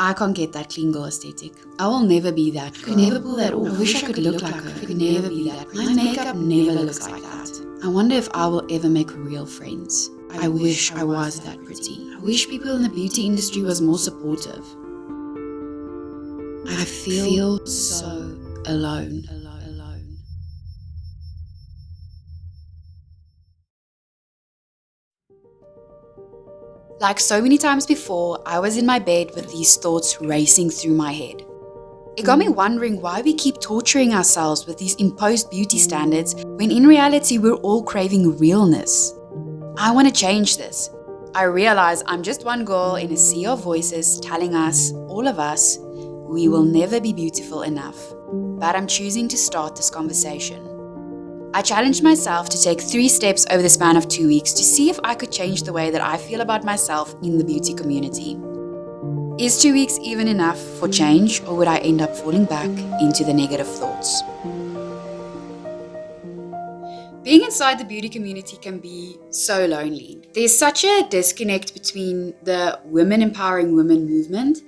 I can't get that clean girl aesthetic. I will never be that girl. Could never pull that off. I wish I could look like her. Could never be that. My makeup never looks like that. I wonder if I will ever make real friends. I wish I was that pretty. I wish people in the beauty industry was more supportive. I feel so alone. Like so many times before, I was in my bed with these thoughts racing through my head. It got me wondering why we keep torturing ourselves with these imposed beauty standards when in reality we're all craving realness. I want to change this. I realize I'm just one girl in a sea of voices telling us, all of us, we will never be beautiful enough. But I'm choosing to start this conversation. I challenged myself to take 3 steps over the span of 2 weeks to see if I could change the way that I feel about myself in the beauty community. Is 2 weeks even enough for change, or would I end up falling back into the negative thoughts? Being inside the beauty community can be so lonely. There's such a disconnect between the women empowering women movement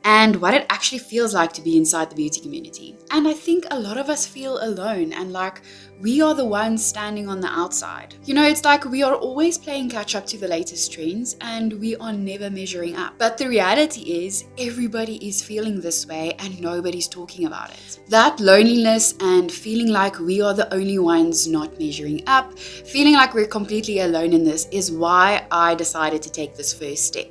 and what it actually feels like to be inside the beauty community. And I think a lot of us feel alone and like we are the ones standing on the outside. You know, it's like we are always playing catch up to the latest trends and we are never measuring up. But the reality is everybody is feeling this way and nobody's talking about it. That loneliness and feeling like we are the only ones not measuring up, feeling like we're completely alone in this is why I decided to take this first step,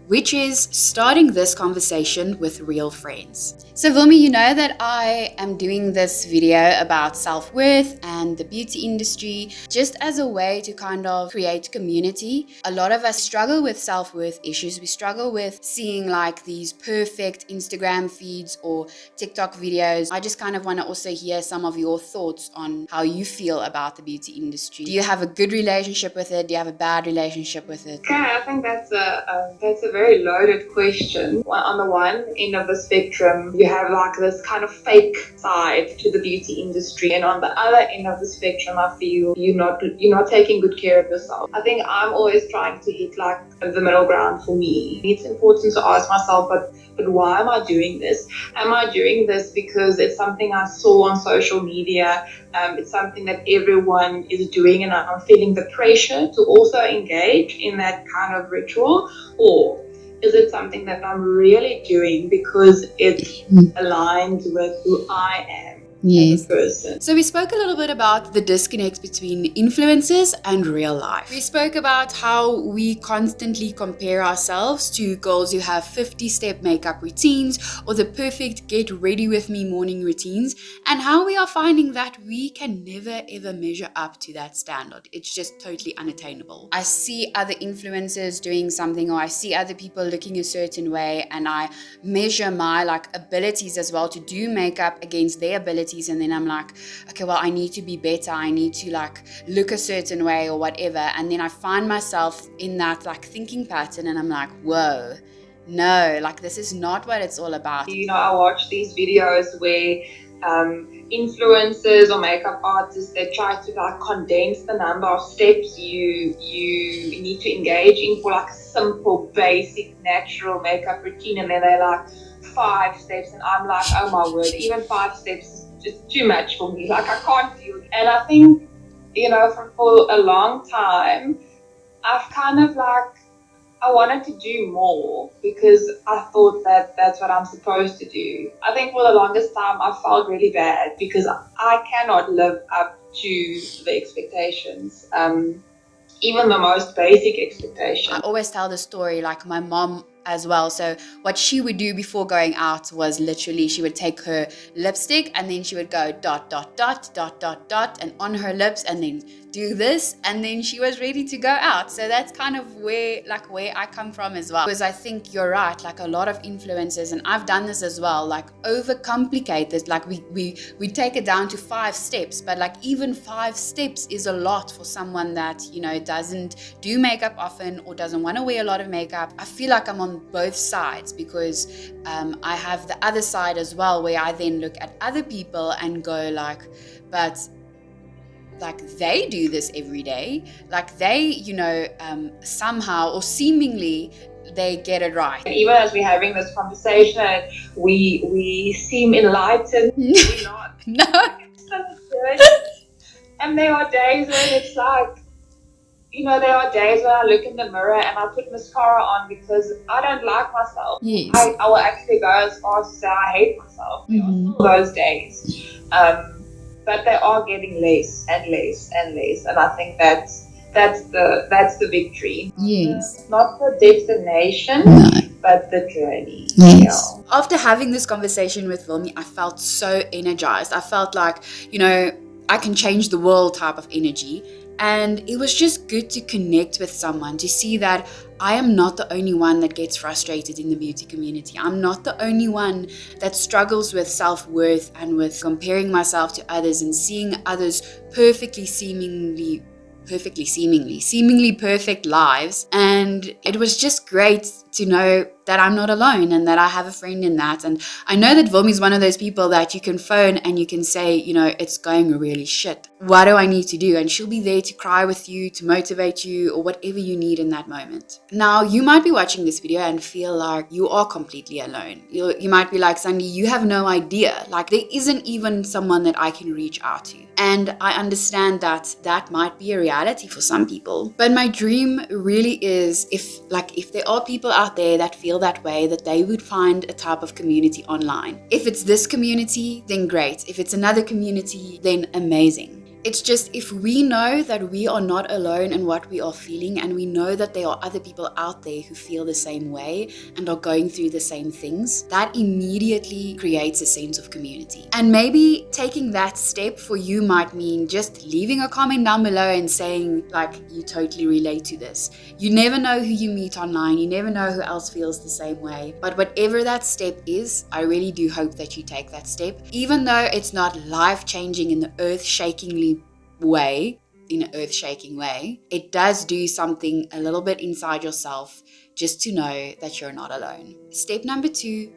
which is starting this conversation with real friends. So Vilmi, you know that I am doing this video about self-worth and the beauty industry just as a way to kind of create community. A lot of us struggle with self-worth issues. We struggle with seeing like these perfect Instagram feeds or TikTok videos. I just kind of want to also hear some of your thoughts on how you feel about the beauty industry. Do you have a good relationship with it? Do you have a bad relationship with it? Okay, I think that's a very loaded question. On the one end of the spectrum, you have like this kind of fake side to the beauty industry, and on the other end of the spectrum, I feel you're not taking good care of yourself. I think I'm always trying to hit like the middle ground for me. It's important to ask myself, but why am I doing this? Am I doing this because it's something I saw on social media? It's something that everyone is doing, and I'm feeling the pressure to also engage in that kind of ritual, or is it something that I'm really doing because it's aligned with who I am as a person? So we spoke a little bit about the disconnect between influencers and real life. We spoke about how we constantly compare ourselves to girls who have 50-step makeup routines or the perfect get ready with me morning routines, and how we are finding that we can never ever measure up to that standard. It's just totally unattainable. I see other influencers doing something, or I see other people looking a certain way, and I measure my abilities as well to do makeup against their abilities, and then I'm like, okay, well, I need to be better, I need to look a certain way or whatever, and then I find myself in that thinking pattern, and I'm like, whoa, no, this is not what it's all about. You know, I watch these videos where influencers or makeup artists, they try to condense the number of steps you need to engage in for a simple, basic, natural makeup routine, and then they're 5 steps, and I'm like, oh my word, even 5 steps is just too much for me. I can't do it. And I think, you know, for a long time, I've kind of I wanted to do more because I thought that that's what I'm supposed to do. I think for the longest time I felt really bad because I cannot live up to the expectations, even the most basic expectations. I always tell the story, my mom as well. So what she would do before going out was literally she would take her lipstick and then she would go dot, dot, dot, dot, dot, dot, and on her lips, and then do this, and then she was ready to go out. So that's kind of where I come from as well. Because I think you're right, a lot of influencers, and I've done this as well, overcomplicate this. We take it down to 5 steps, but even 5 steps is a lot for someone that, you know, doesn't do makeup often or doesn't want to wear a lot of makeup. I feel like I'm on both sides because I have the other side as well, where I then look at other people and go but they do this every day, they, you know, somehow or seemingly they get it right. And even as we're having this conversation, and we seem enlightened, we're not. No. And there are days when it's like, there are days when I look in the mirror and I put mascara on because I don't like myself. Yes. I will actually go as far as to say I hate myself. There are still those days. But they are getting less and less and less. And I think that's the victory. Yes. Not the destination, but the journey. Yes. Yeah. After having this conversation with Wilmy, I felt so energized. I felt like, I can change the world type of energy. And it was just good to connect with someone, to see that I am not the only one that gets frustrated in the beauty community. I'm not the only one that struggles with self-worth and with comparing myself to others and seeing others seemingly perfect lives. And it was just great to know that I'm not alone and that I have a friend in that. And I know that Wilmy is one of those people that you can phone and you can say, it's going really shit. What do I need to do? And she'll be there to cry with you, to motivate you, or whatever you need in that moment. Now, you might be watching this video and feel like you are completely alone. You might be like, Sandy, you have no idea. Like, there isn't even someone that I can reach out to. And I understand that that might be a reality for some people. But my dream really is if there are people out there that feel that way, that they would find a type of community online. If it's this community, then great. If it's another community, then amazing. It's just, if we know that we are not alone in what we are feeling, and we know that there are other people out there who feel the same way and are going through the same things, that immediately creates a sense of community. And maybe taking that step for you might mean just leaving a comment down below and saying, you totally relate to this. You never know who you meet online. You never know who else feels the same way. But whatever that step is, I really do hope that you take that step. Even though it's not life-changing in an earth-shaking way, it does do something a little bit inside yourself just to know that you're not alone. Step number 2,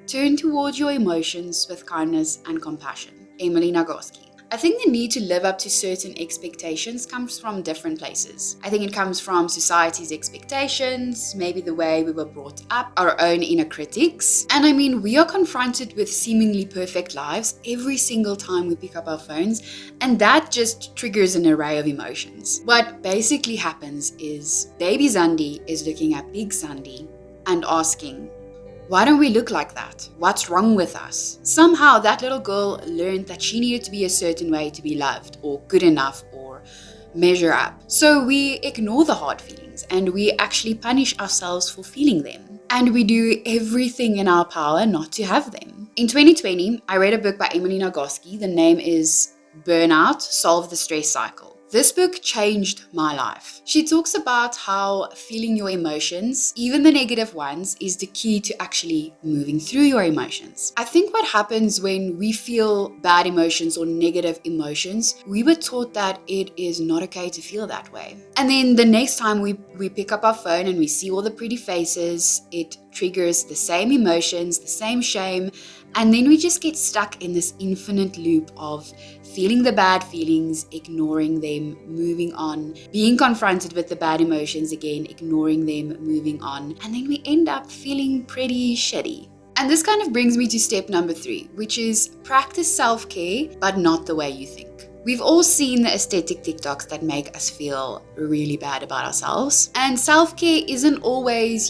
turn towards your emotions with kindness and compassion. Emily Nagoski. I think the need to live up to certain expectations comes from different places. I think it comes from society's expectations, maybe the way we were brought up, our own inner critics. And I mean, we are confronted with seemingly perfect lives every single time we pick up our phones, and that just triggers an array of emotions. What basically happens is baby Zandi is looking at big Zandi and asking, why don't we look like that? What's wrong with us? Somehow that little girl learned that she needed to be a certain way to be loved or good enough or measure up. So we ignore the hard feelings and we actually punish ourselves for feeling them. And we do everything in our power not to have them. In 2020, I read a book by Emily Nagoski. The name is Burnout, Solve the Stress Cycle. This book changed my life. She talks about how feeling your emotions, even the negative ones, is the key to actually moving through your emotions. I think what happens when we feel bad emotions or negative emotions, we were taught that it is not okay to feel that way. And then the next time we pick up our phone and we see all the pretty faces, it triggers the same emotions, the same shame, and then we just get stuck in this infinite loop of feeling the bad feelings, ignoring them, moving on, being confronted with the bad emotions again, ignoring them, moving on, and then we end up feeling pretty shitty. And this kind of brings me to step number 3, which is practice self-care, but not the way you think. We've all seen the aesthetic TikToks that make us feel really bad about ourselves. And self-care isn't always,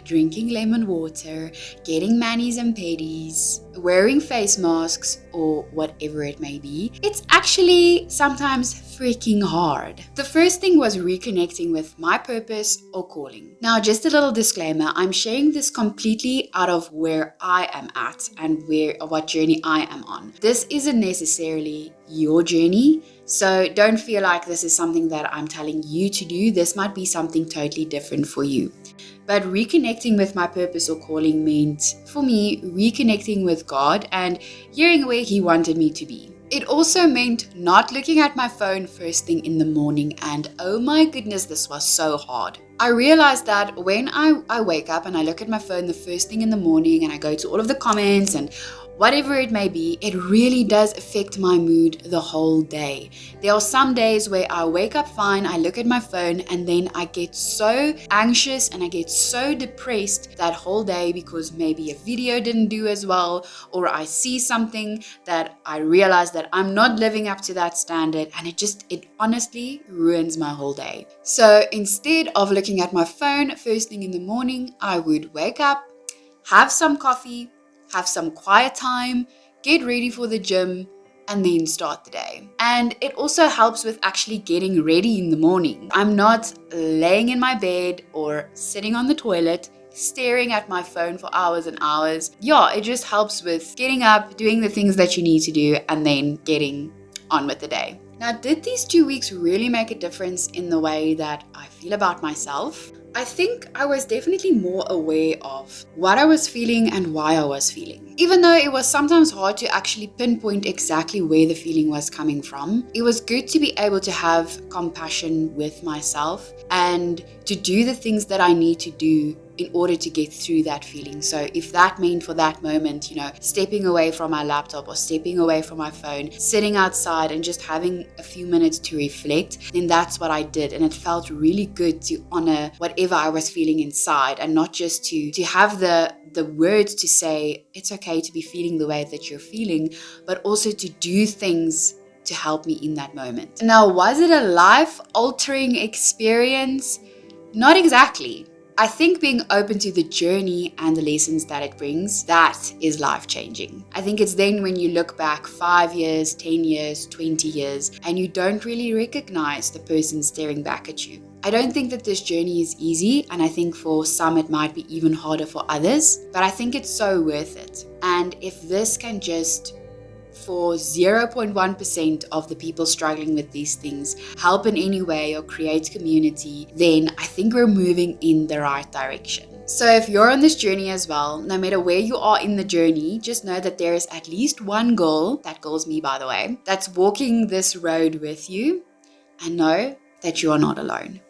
drinking lemon water, getting manis and pedis, wearing face masks, or whatever it may be. It's actually sometimes freaking hard. The first thing was reconnecting with my purpose or calling. Now, just a little disclaimer, I'm sharing this completely out of where I am at and what journey I am on. This isn't necessarily your journey, so don't feel like this is something that I'm telling you to do. This might be something totally different for you. But reconnecting with my purpose or calling meant, for me, reconnecting with God and hearing where He wanted me to be. It also meant not looking at my phone first thing in the morning, and oh my goodness, this was so hard. I realized that when I wake up and I look at my phone the first thing in the morning and I go to all of the comments and whatever it may be, it really does affect my mood the whole day. There are some days where I wake up fine, I look at my phone, and then I get so anxious and I get so depressed that whole day because maybe a video didn't do as well, or I see something that I realize that I'm not living up to that standard, and it honestly ruins my whole day. So instead of looking at my phone first thing in the morning, I would wake up, have some coffee, have some quiet time, get ready for the gym, and then start the day. And it also helps with actually getting ready in the morning. I'm not laying in my bed or sitting on the toilet staring at my phone for hours and hours. Yeah, it just helps with getting up, doing the things that you need to do, and then getting on with the day. Now, did these 2 weeks really make a difference in the way that I feel about myself? I think I was definitely more aware of what I was feeling and why I was feeling. Even though it was sometimes hard to actually pinpoint exactly where the feeling was coming from, it was good to be able to have compassion with myself and to do the things that I need to do in order to get through that feeling. So if that meant for that moment, stepping away from my laptop or stepping away from my phone, sitting outside and just having a few minutes to reflect, then that's what I did. And it felt really good to honor whatever I was feeling inside and not just to have the words to say it's okay to be feeling the way that you're feeling, but also to do things to help me in that moment. Now, was it a life-altering experience? Not exactly. I think being open to the journey and the lessons that it brings, that is life-changing. I think it's then when you look back 5 years, 10 years, 20 years, and you don't really recognize the person staring back at you. I don't think that this journey is easy, and I think for some it might be even harder for others, but I think it's so worth it. And if this can just, for 0.1% of the people struggling with these things, help in any way or create community, then I think we're moving in the right direction. So if you're on this journey as well, no matter where you are in the journey, just know that there is at least one girl, that girl's me by the way, that's walking this road with you, and know that you are not alone.